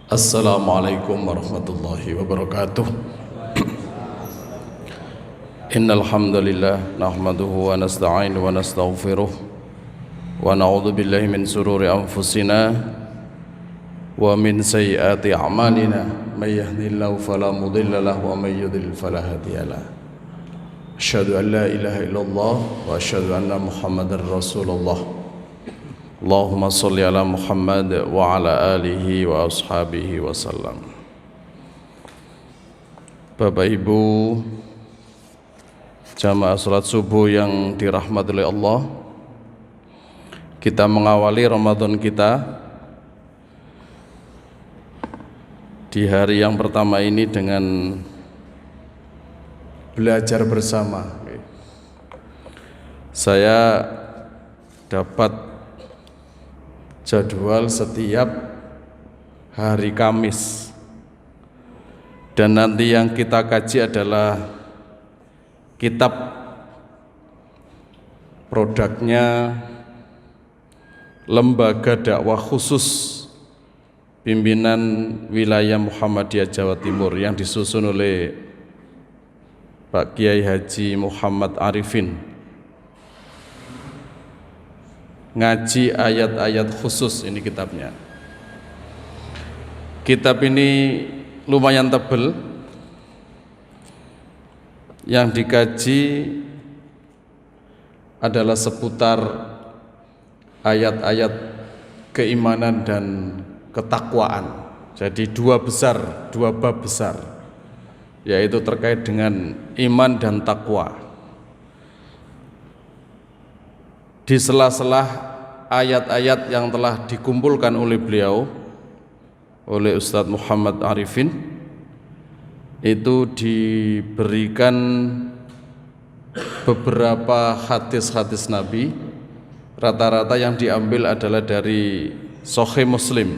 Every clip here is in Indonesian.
Assalamualaikum warahmatullahi wabarakatuh. Innal hamdalillah nahmaduhu wa nasta'inuhu wa nastaghfiruh wa na'udzu billahi min shururi anfusina wa min sayyiati a'malina may yahdihillahu fala mudilla lahu wa may yudlil fala hadiya lahu. Asyhadu an la ilaha illallah wa asyhadu anna Muhammadar Rasulullah. Allahumma sholli ala Muhammad wa ala alihi wa ashabihi wa sallam. Bapak Ibu jamaah salat subuh yang dirahmati oleh Allah, kita mengawali Ramadan kita di hari yang pertama ini dengan belajar bersama. Saya dapat jadwal setiap hari Kamis, dan nanti yang kita kaji adalah kitab produknya Lembaga Dakwah Khusus Pimpinan Wilayah Muhammadiyah Jawa Timur yang disusun oleh Pak Kiai Haji Muhammad Arifin. Ngaji ayat-ayat khusus, ini kitabnya. Kitab ini lumayan tebal. Yang dikaji adalah seputar ayat-ayat keimanan dan ketakwaan. Jadi dua bab besar, yaitu terkait dengan iman dan takwa. Di sela-sela ayat-ayat yang telah dikumpulkan oleh beliau, oleh Ustadz Muhammad Arifin, itu diberikan beberapa hadis-hadis Nabi. Rata-rata yang diambil adalah dari Sahih Muslim.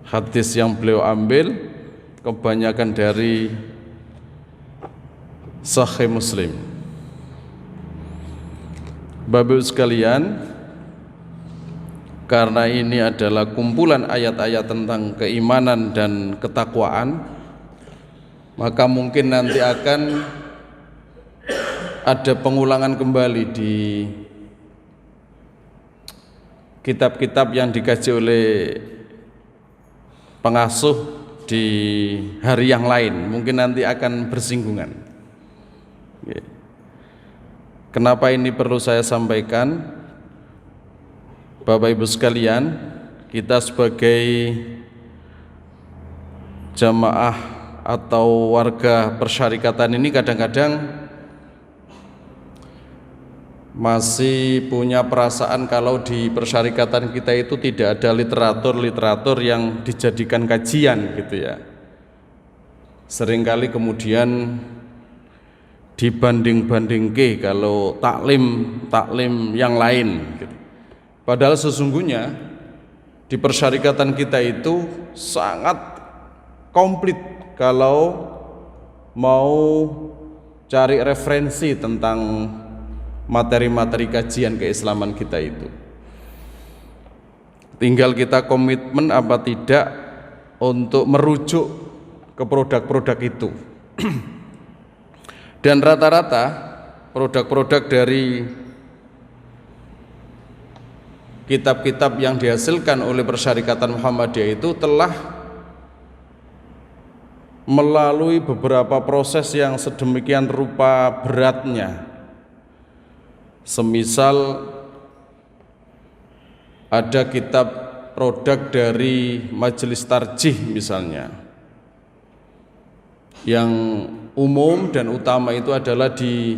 Hadis yang beliau ambil kebanyakan dari Sahih Muslim. Bapak-Ibu sekalian, karena ini adalah kumpulan ayat-ayat tentang keimanan dan ketakwaan, maka mungkin nanti akan ada pengulangan kembali di kitab-kitab yang dikaji oleh pengasuh di hari yang lain, mungkin nanti akan bersinggungan. Kenapa ini perlu saya sampaikan? Bapak Ibu sekalian, kita sebagai jamaah atau warga persyarikatan ini kadang-kadang masih punya perasaan kalau di persyarikatan kita itu tidak ada literatur yang dijadikan kajian gitu ya. Seringkali kemudian dibanding-bandingke kalau taklim yang lain gitu. Padahal sesungguhnya di persyarikatan kita itu sangat komplit kalau mau cari referensi tentang materi-materi kajian keislaman kita itu. Tinggal kita komitmen apa tidak untuk merujuk ke produk-produk itu. Dan rata-rata produk-produk dari kitab-kitab yang dihasilkan oleh Persyarikatan Muhammadiyah itu telah melalui beberapa proses yang sedemikian rupa beratnya. Semisal ada kitab produk dari Majelis Tarjih misalnya, yang umum dan utama itu adalah di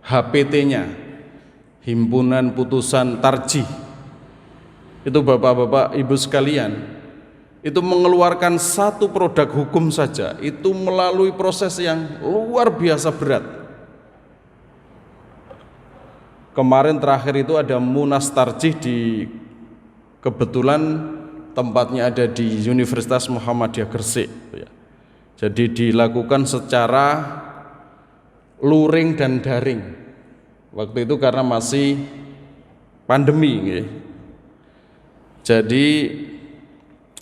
HPT-nya, Himpunan Putusan Tarjih. Itu bapak-bapak ibu sekalian, itu mengeluarkan satu produk hukum saja itu melalui proses yang luar biasa berat. Kemarin terakhir itu ada Munas Tarjih di, kebetulan tempatnya ada di Universitas Muhammadiyah Gresik. Jadi dilakukan secara luring dan daring. Waktu itu karena masih pandemi nggih. Jadi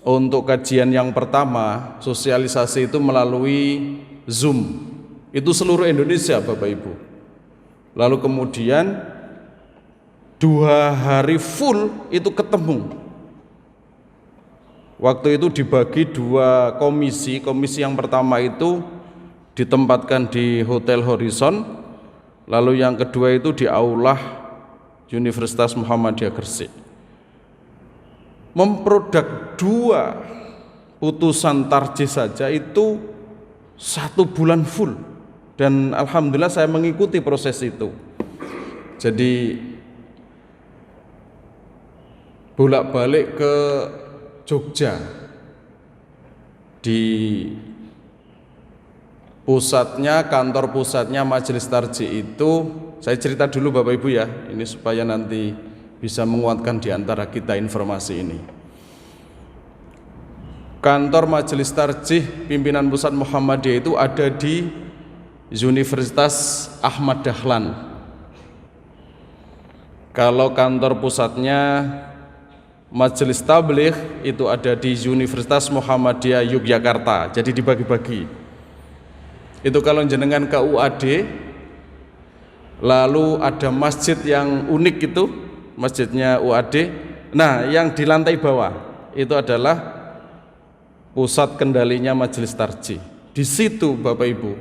untuk kajian yang pertama, sosialisasi itu melalui Zoom. Itu seluruh Indonesia Bapak Ibu. Lalu kemudian 2 hari full itu ketemu. Waktu itu dibagi 2 komisi. Komisi yang pertama itu ditempatkan di Hotel Horizon, lalu yang kedua itu di Aula Universitas Muhammadiyah Gresik. Memproduk 2 putusan tarjih saja itu 1 bulan full, dan alhamdulillah saya mengikuti proses itu. Jadi bolak-balik ke Jogja, di pusatnya, kantor pusatnya Majelis Tarjih itu, saya cerita dulu Bapak Ibu ya, ini supaya nanti bisa menguatkan di antara kita informasi ini. Kantor Majelis Tarjih pimpinan pusat Muhammadiyah itu ada di Universitas Ahmad Dahlan. Kalau kantor pusatnya Majelis Tabligh itu ada di Universitas Muhammadiyah Yogyakarta. Jadi dibagi-bagi. Itu kalau jenengan ke UAD, lalu ada masjid yang unik itu, masjidnya UAD. Nah, yang di lantai bawah itu adalah pusat kendalinya Majelis Tarjih. Di situ Bapak Ibu,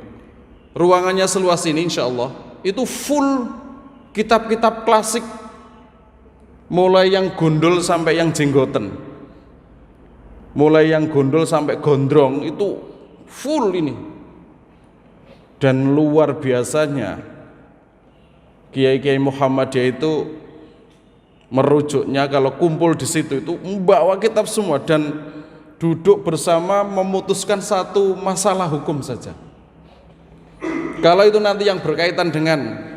ruangannya seluas ini insya Allah, itu full kitab-kitab klasik, mulai yang gondol sampai yang jenggoten, mulai yang gondol sampai gondrong, itu full ini. Dan luar biasanya kiai-kiai Muhammadiyah itu merujuknya kalau kumpul di situ itu membawa kitab semua dan duduk bersama memutuskan satu masalah hukum saja. Kalau itu nanti yang berkaitan dengan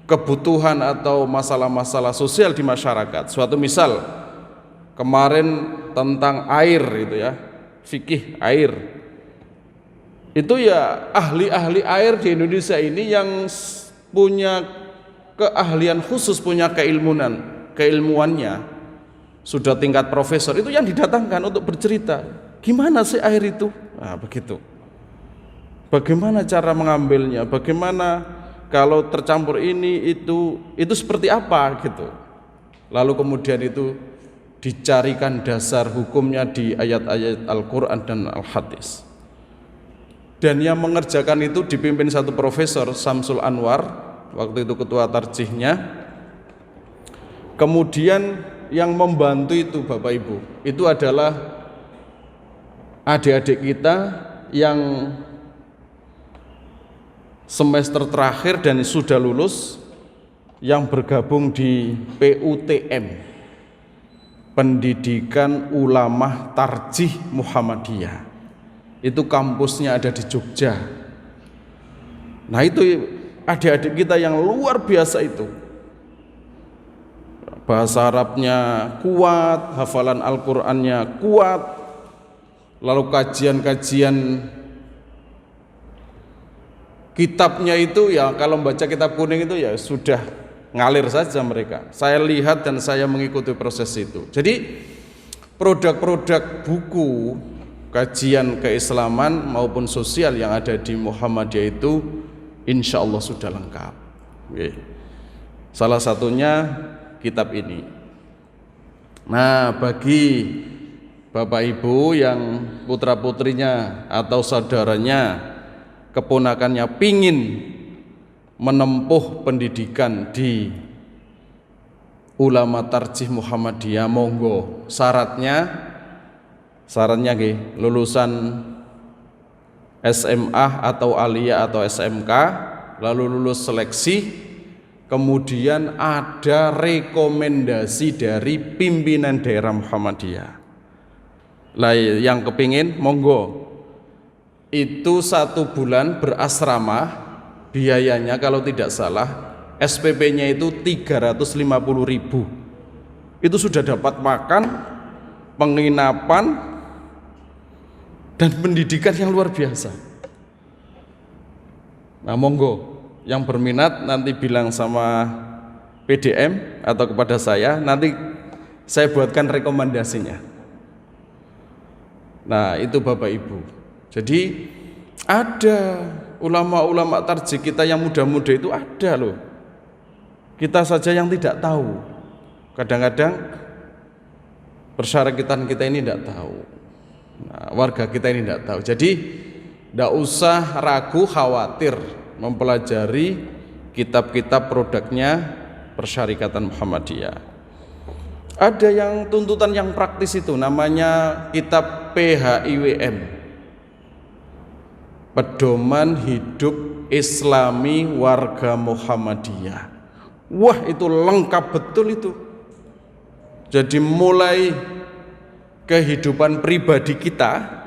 kebutuhan atau masalah-masalah sosial di masyarakat, suatu misal kemarin tentang air itu ya, fikih air, itu ya ahli-ahli air di Indonesia ini yang punya keahlian khusus, punya keilmuannya sudah tingkat profesor, itu yang didatangkan untuk bercerita gimana sih air itu. Nah begitu, bagaimana cara mengambilnya, bagaimana kalau tercampur ini itu seperti apa gitu. Lalu kemudian itu dicarikan dasar hukumnya di ayat-ayat Al-Quran dan Al-Hadis. Dan yang mengerjakan itu dipimpin satu profesor, Samsul Anwar, waktu itu ketua tarjihnya. Kemudian yang membantu itu Bapak Ibu, itu adalah adik-adik kita yang semester terakhir dan sudah lulus, yang bergabung di PUTM, Pendidikan Ulama Tarjih Muhammadiyah. Itu kampusnya ada di Jogja. Nah itu adik-adik kita yang luar biasa itu, bahasa Arabnya kuat, hafalan Al-Qur'annya kuat, lalu kajian-kajian kitabnya itu ya, kalau membaca kitab kuning itu ya sudah ngalir saja mereka. Saya lihat dan saya mengikuti proses itu. Jadi produk-produk buku kajian keislaman maupun sosial yang ada di Muhammadiyah itu insya Allah sudah lengkap. Oke. Salah satunya kitab ini. Nah, bagi Bapak Ibu yang putra-putrinya atau saudaranya, keponakannya pingin menempuh pendidikan di Ulama Tarjih Muhammadiyah, monggo. Syaratnya lulusan SMA atau aliyah atau SMK, lalu lulus seleksi, kemudian ada rekomendasi dari pimpinan daerah Muhammadiyah. Lah yang kepingin monggo. Itu 1 bulan berasrama, biayanya kalau tidak salah SPP-nya itu 350.000. Itu sudah dapat makan, penginapan, dan pendidikan yang luar biasa. Nah, monggo yang berminat nanti bilang sama PDM atau kepada saya, nanti saya buatkan rekomendasinya. Nah, itu Bapak Ibu. Jadi ada ulama-ulama tarjih kita yang muda-muda itu ada loh. Kita saja yang tidak tahu. Kadang-kadang persyaratan kita ini tidak tahu. Nah, warga kita ini tidak tahu. Jadi tidak usah ragu, khawatir mempelajari kitab-kitab produknya Persyarikatan Muhammadiyah. Ada yang tuntutan yang praktis itu namanya kitab PHIWM, Pedoman Hidup Islami Warga Muhammadiyah. Wah, itu lengkap betul itu. Jadi mulai kehidupan pribadi kita,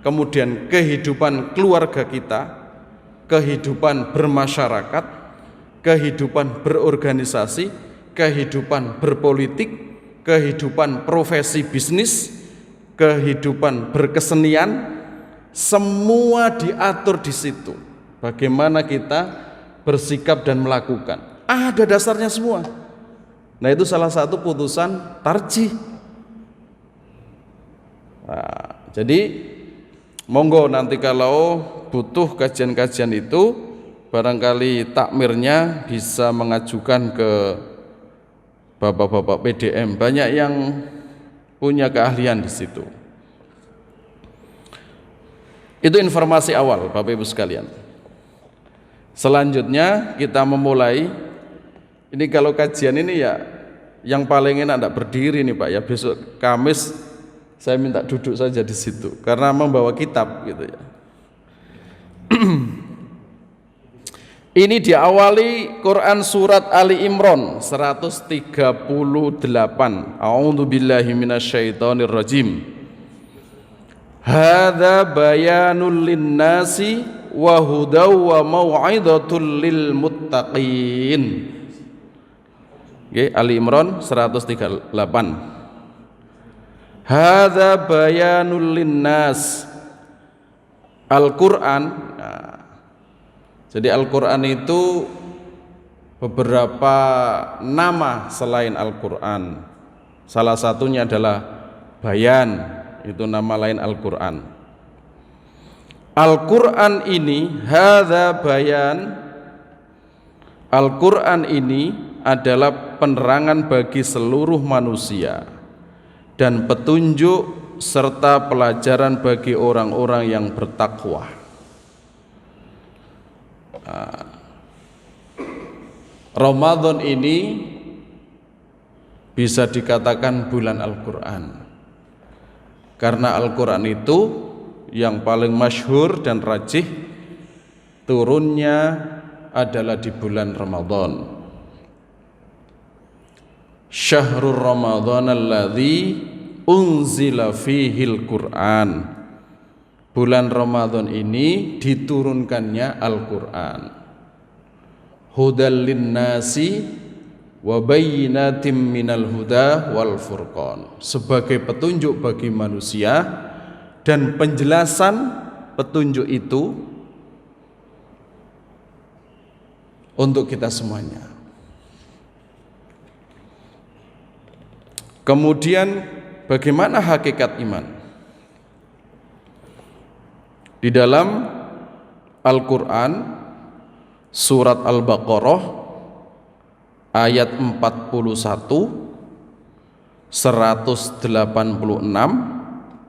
kemudian kehidupan keluarga kita, kehidupan bermasyarakat, kehidupan berorganisasi, kehidupan berpolitik, kehidupan profesi bisnis, kehidupan berkesenian, semua diatur di situ. Bagaimana kita bersikap dan melakukan, ada dasarnya semua. Nah, itu salah satu putusan tarjih. Nah, jadi monggo nanti kalau butuh kajian-kajian itu, barangkali takmirnya bisa mengajukan ke bapak-bapak PDM. Banyak yang punya keahlian di situ. Itu informasi awal Bapak Ibu sekalian. Selanjutnya kita memulai. Ini kalau kajian ini ya yang paling enak tidak berdiri nih Pak ya. Besok Kamis saya minta duduk saja di situ karena membawa kitab gitu ya. Ini diawali Quran surat Ali Imran 138. A'udzubillahi minasyaitonir rajim. Hadza bayanul linnasi wa hudaw wa mau'izatul lil muttaqin. Oke, Ali Imran 138. Hadza bayanul linnas. Al-Quran. Nah, jadi Al-Quran itu beberapa nama selain Al-Quran. Salah satunya adalah bayan, itu nama lain Al-Quran. Al-Quran ini, hadza bayan, Al-Quran ini adalah penerangan bagi seluruh manusia dan petunjuk serta pelajaran bagi orang-orang yang bertakwa. Ramadan ini bisa dikatakan bulan Al-Quran, karena Al-Quran itu yang paling masyhur dan rajih turunnya adalah di bulan Ramadan. Syahrul Ramadan alladzi unzila fihil Quran. Bulan Ramadan ini diturunkannya Al-Quran. Hudal linnasi wa bayyinatim minal huda wal furqan. Sebagai petunjuk bagi manusia dan penjelasan petunjuk itu untuk kita semuanya. Kemudian bagaimana hakikat iman? Di dalam Al-Quran surat Al-Baqarah ayat 41, 186,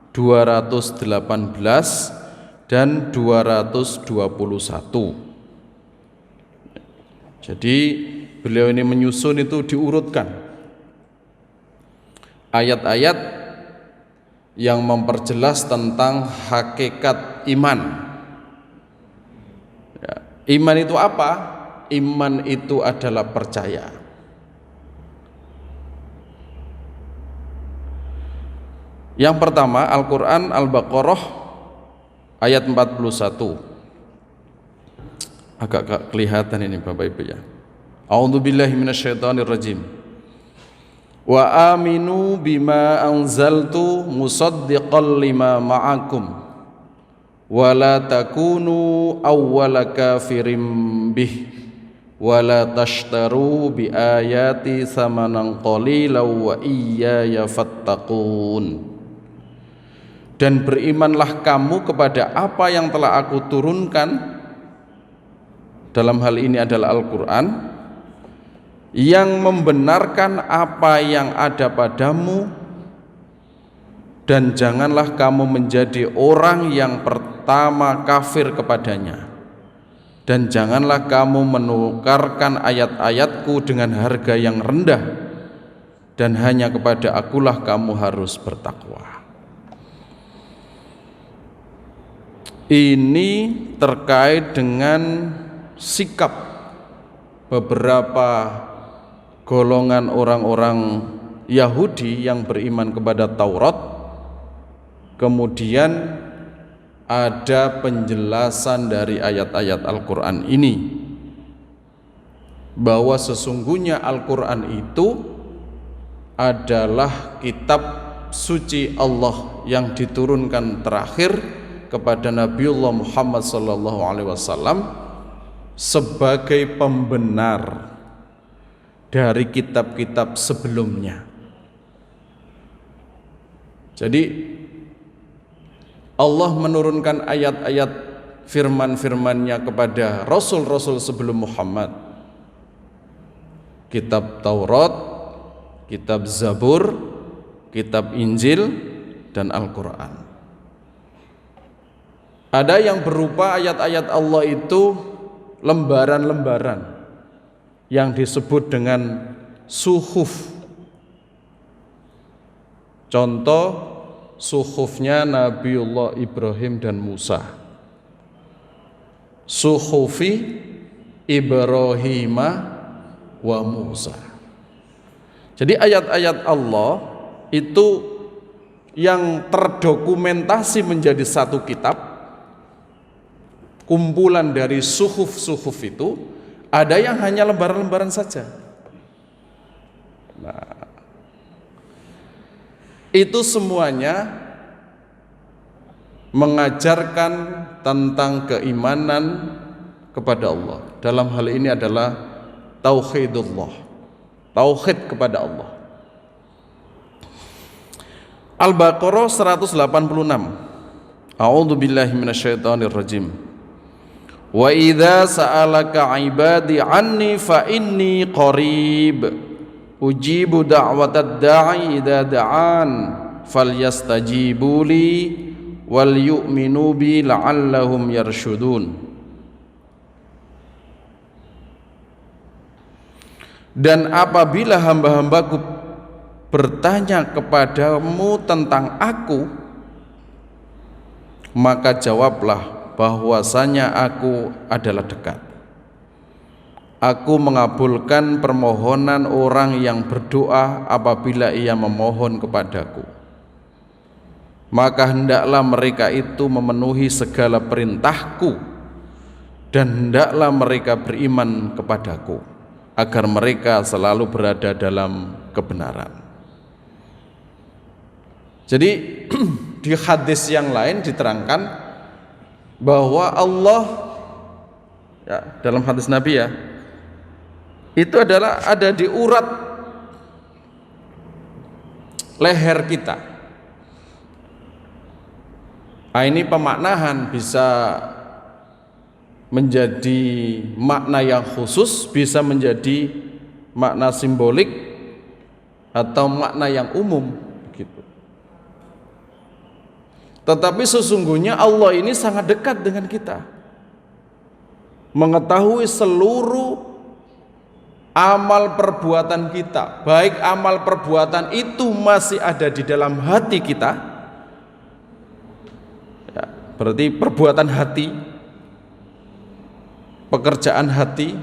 218 dan 221. Jadi beliau ini menyusun itu diurutkan ayat-ayat yang memperjelas tentang hakikat iman. Ya, iman itu apa? Iman itu adalah percaya. Yang pertama, Al-Quran Al-Baqarah ayat 41. Agak kelihatan ini Bapak Ibu ya. A'udzubillahi minasyaitonirrajim. Wa aminu bima anzaltu musaddiqan lima ma'akum wala takunu awwala kafirim bih wala tashtaru bi ayati samanan qalilan wa iyaya fattaqun. Dan berimanlah kamu kepada apa yang telah aku turunkan, dalam hal ini adalah Al-Quran, yang membenarkan apa yang ada padamu, dan janganlah kamu menjadi orang yang pertama kafir kepadanya, dan janganlah kamu menukarkan ayat-ayatku dengan harga yang rendah, dan hanya kepada akulah kamu harus bertakwa. Ini terkait dengan sikap beberapa golongan orang-orang Yahudi yang beriman kepada Taurat. Kemudian ada penjelasan dari ayat-ayat Al-Quran ini bahwa sesungguhnya Al-Quran itu adalah kitab suci Allah yang diturunkan terakhir kepada Nabiullah Muhammad SAW sebagai pembenar dari kitab-kitab sebelumnya. Jadi Allah menurunkan ayat-ayat firman-firmannya kepada Rasul-Rasul sebelum Muhammad, kitab Taurat, kitab Zabur, kitab Injil, dan Al-Quran. Ada yang berupa ayat-ayat Allah itu lembaran-lembaran yang disebut dengan suhuf. Contoh suhufnya Nabiullah Ibrahim dan Musa. Suhufi Ibrahim wa Musa. Jadi ayat-ayat Allah itu yang terdokumentasi menjadi satu kitab, kumpulan dari suhuf-suhuf itu, ada yang hanya lembaran-lembaran saja. Nah, itu semuanya mengajarkan tentang keimanan kepada Allah. Dalam hal ini adalah tauhidullah, tauhid kepada Allah. Al-Baqarah 186. A'udzu billahi minasyaitonir rajim. Wa idza sa'alaka 'ibadi 'anni fa inni qarib ujibu da'watad da'i idza da'an falyastajibu li wal yu'minu bi la'allahum yarshudun. Dan apabila hamba-hambaku bertanya kepadamu tentang aku, maka jawablah bahwasanya aku adalah dekat. Aku mengabulkan permohonan orang yang berdoa apabila ia memohon kepadaku. Maka hendaklah mereka itu memenuhi segala perintahku, dan hendaklah mereka beriman kepadaku, agar mereka selalu berada dalam kebenaran. Jadi di hadis yang lain diterangkan bahwa Allah, ya, dalam hadis Nabi ya, itu adalah ada di urat leher kita. Nah, ini pemaknaan bisa menjadi makna yang khusus, bisa menjadi makna simbolik, atau makna yang umum gitu. Tetapi sesungguhnya Allah ini sangat dekat dengan kita, mengetahui seluruh amal perbuatan kita, baik amal perbuatan itu masih ada di dalam hati kita, ya, berarti perbuatan hati, pekerjaan hati,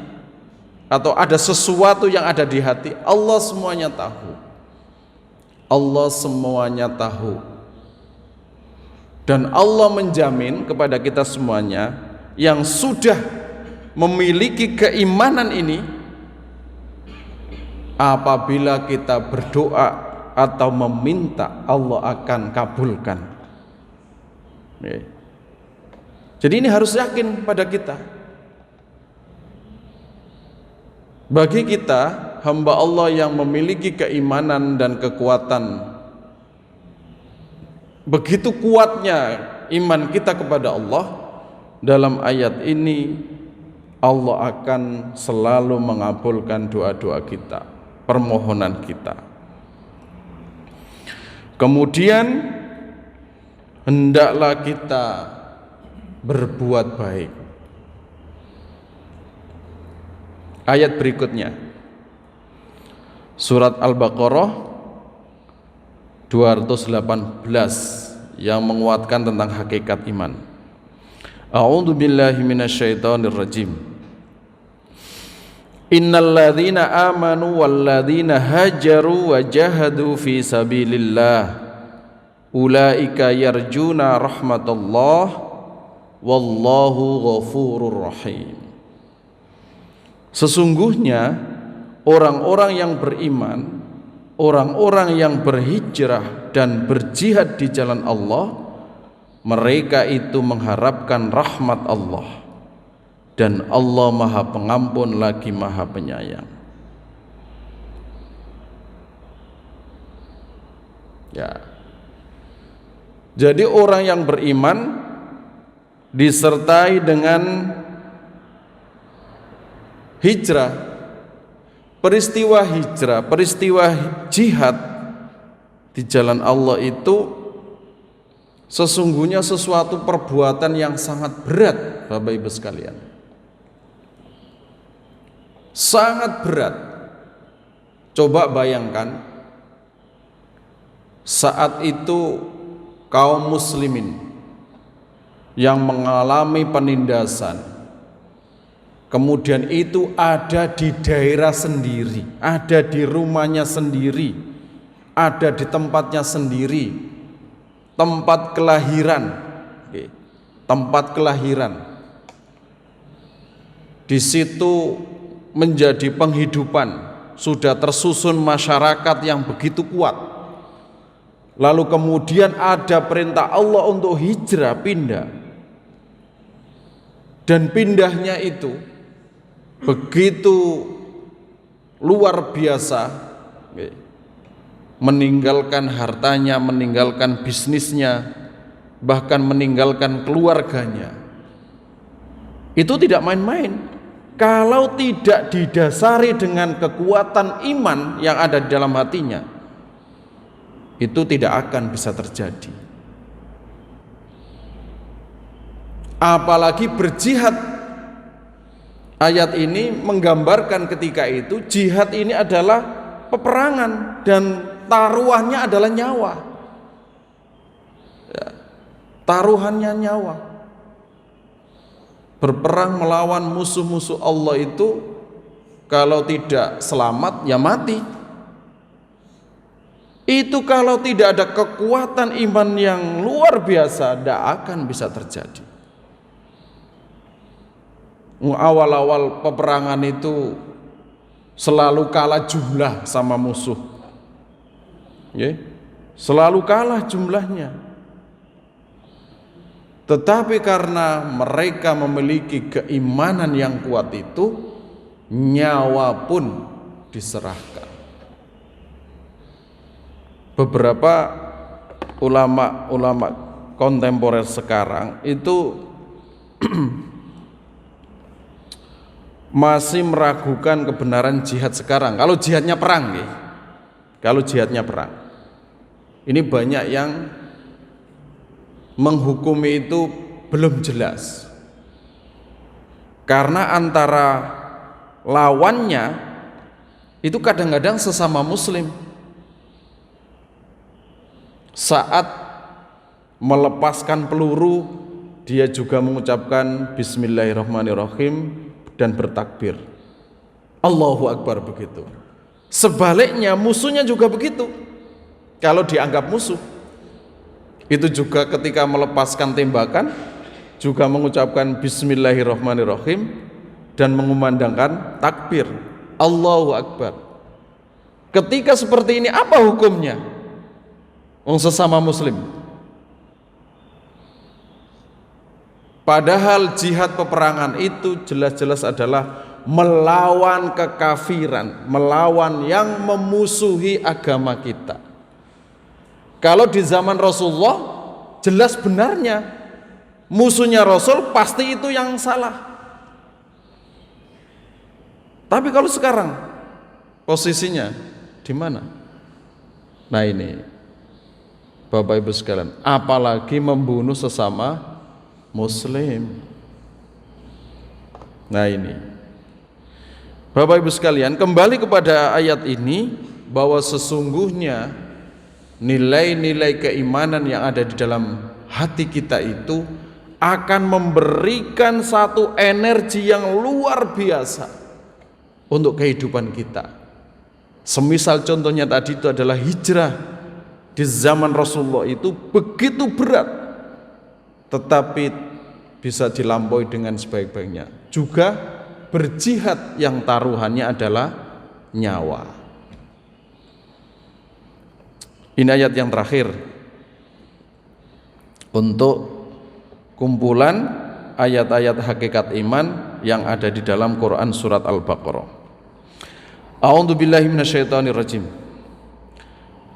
atau ada sesuatu yang ada di hati, Allah semuanya tahu. Allah semuanya tahu. Dan Allah menjamin kepada kita semuanya yang sudah memiliki keimanan ini, apabila kita berdoa atau meminta, Allah akan kabulkan. Jadi ini harus yakin pada kita. Bagi kita, hamba Allah yang memiliki keimanan dan kekuatan, begitu kuatnya iman kita kepada Allah, dalam ayat ini Allah akan selalu mengabulkan doa-doa kita, permohonan kita. Kemudian hendaklah kita berbuat baik. Ayat berikutnya, surat Al-Baqarah 218 yang menguatkan tentang hakikat iman. A'udzu billahi minasyaitonir rajim. Innal ladzina amanu wal ladzina hajaru wa jahadu fi sabilillah ulaika yarjuna rahmatullah wallahu ghafurur rahim. Sesungguhnya orang-orang yang beriman, orang-orang yang berhijrah dan berjihad di jalan Allah, mereka itu mengharapkan rahmat Allah, dan Allah Maha Pengampun lagi Maha Penyayang. Ya. Jadi orang yang beriman disertai dengan hijrah, peristiwa hijrah, peristiwa jihad di jalan Allah itu sesungguhnya sesuatu perbuatan yang sangat berat, Bapak Ibu sekalian. Sangat berat. Coba bayangkan saat itu kaum muslimin yang mengalami penindasan, kemudian itu ada di daerah sendiri, ada di rumahnya sendiri, ada di tempatnya sendiri, tempat kelahiran, tempat kelahiran. Di situ menjadi penghidupan, sudah tersusun masyarakat yang begitu kuat. Lalu kemudian ada perintah Allah untuk hijrah, pindah. Dan pindahnya itu begitu luar biasa, meninggalkan hartanya, meninggalkan bisnisnya, bahkan meninggalkan keluarganya. Itu tidak main-main. Kalau tidak didasari dengan kekuatan iman yang ada di dalam hatinya, itu tidak akan bisa terjadi. Apalagi berjihad. Ayat ini menggambarkan ketika itu jihad ini adalah peperangan dan taruhannya adalah nyawa. Ya, taruhannya nyawa. Berperang melawan musuh-musuh Allah itu kalau tidak selamat ya mati. Itu kalau tidak ada kekuatan iman yang luar biasa, tidak akan bisa terjadi. Awal-awal peperangan itu selalu kalah jumlah sama musuh, selalu kalah jumlahnya. Tetapi karena mereka memiliki keimanan yang kuat itu, nyawa pun diserahkan. Beberapa ulama-ulama kontemporer sekarang itu masih meragukan kebenaran jihad sekarang. Kalau jihadnya perang, kalau jihadnya perang, ini banyak yang menghukumi itu belum jelas. Karena antara lawannya itu kadang-kadang sesama muslim. Saat melepaskan peluru, dia juga mengucapkan Bismillahirrahmanirrahim dan bertakbir, Allahu Akbar, begitu. Sebaliknya musuhnya juga begitu. Kalau dianggap musuh, itu juga ketika melepaskan tembakan juga mengucapkan Bismillahirrahmanirrahim dan mengumandangkan takbir, Allahu Akbar. Ketika seperti ini apa hukumnya? Sesama muslim. Padahal jihad peperangan itu jelas-jelas adalah melawan kekafiran, melawan yang memusuhi agama kita. Kalau di zaman Rasulullah jelas benarnya musuhnya Rasul pasti itu yang salah. Tapi kalau sekarang posisinya di mana? Nah ini Bapak Ibu sekalian, apalagi membunuh sesama Muslim. Nah ini Bapak Ibu sekalian, kembali kepada ayat ini bahwa sesungguhnya nilai-nilai keimanan yang ada di dalam hati kita itu akan memberikan satu energi yang luar biasa untuk kehidupan kita. Semisal contohnya tadi itu adalah hijrah di zaman Rasulullah itu begitu berat, tetapi bisa dilampaui dengan sebaik-baiknya. Juga berjihad yang taruhannya adalah nyawa. Ini ayat yang terakhir untuk kumpulan ayat-ayat hakikat iman yang ada di dalam Quran surat Al-Baqarah. A'udzu billahi minasyaitonir rajim.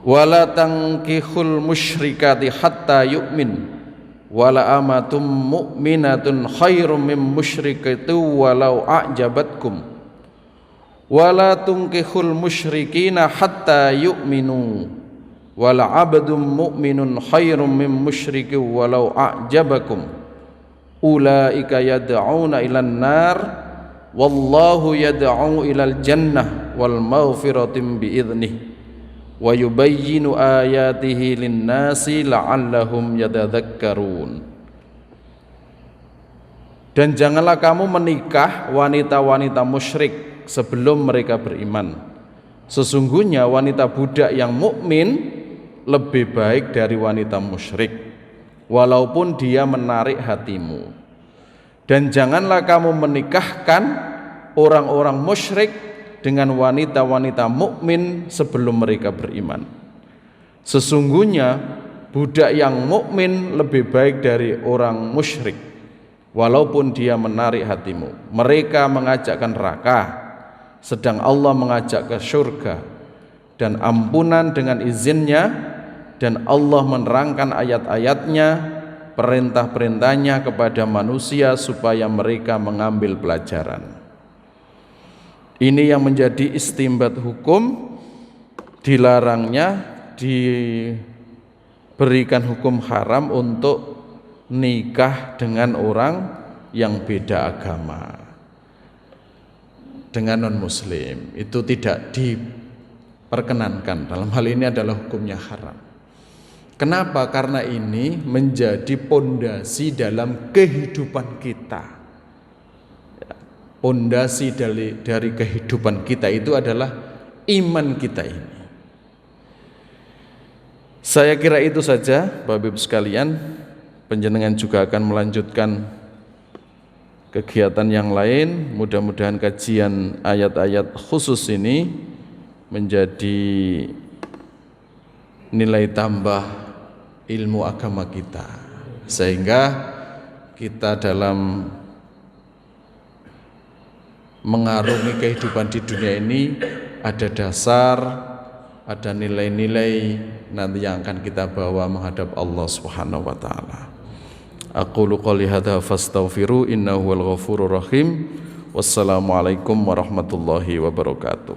Wala tankihul musyrikati hatta yu'min wala amatum mu'minatun khairum min musyrikati walau a'jabatkum wala tunkihul musyrikina hatta yu'minu wala abdum mu'minun khairum min musyriki walau a'jabakum ulaika yad'una ilan nar wallahu yad'u ilal jannah wal maghfiratin bi'idnih wa yubayyinu ayatihi linnasi la'allahum yatadzakkarun. Dan janganlah kamu menikah wanita-wanita musyrik sebelum mereka beriman. Sesungguhnya wanita budak yang mukmin lebih baik dari wanita musyrik walaupun dia menarik hatimu. Dan janganlah kamu menikahkan orang-orang musyrik dengan wanita-wanita mukmin sebelum mereka beriman. Sesungguhnya budak yang mukmin lebih baik dari orang musyrik walaupun dia menarik hatimu. Mereka mengajak ke neraka sedang Allah mengajak ke surga dan ampunan dengan izinnya, dan Allah menerangkan ayat-ayatnya, perintah-perintahnya kepada manusia supaya mereka mengambil pelajaran. Ini yang menjadi istimbat hukum, dilarangnya diberikan hukum haram untuk nikah dengan orang yang beda agama, dengan non-muslim. Itu tidak diperkenankan, dalam hal ini adalah hukumnya haram. Kenapa? Karena ini menjadi pondasi dalam kehidupan kita. Pondasi dari kehidupan kita itu adalah iman kita ini. Saya kira itu saja Bapak Ibu sekalian. Panjenengan juga akan melanjutkan kegiatan yang lain. Mudah-mudahan kajian ayat-ayat khusus ini menjadi nilai tambah ilmu agama kita, sehingga kita dalam mengarungi kehidupan di dunia ini ada dasar, ada nilai-nilai nanti yang akan kita bawa menghadap Allah Subhanahu wa taala. Aqulu qouli hadza fastaghfiru innahu wal ghafurur rahim. Wassalamualaikum warahmatullahi wabarakatuh.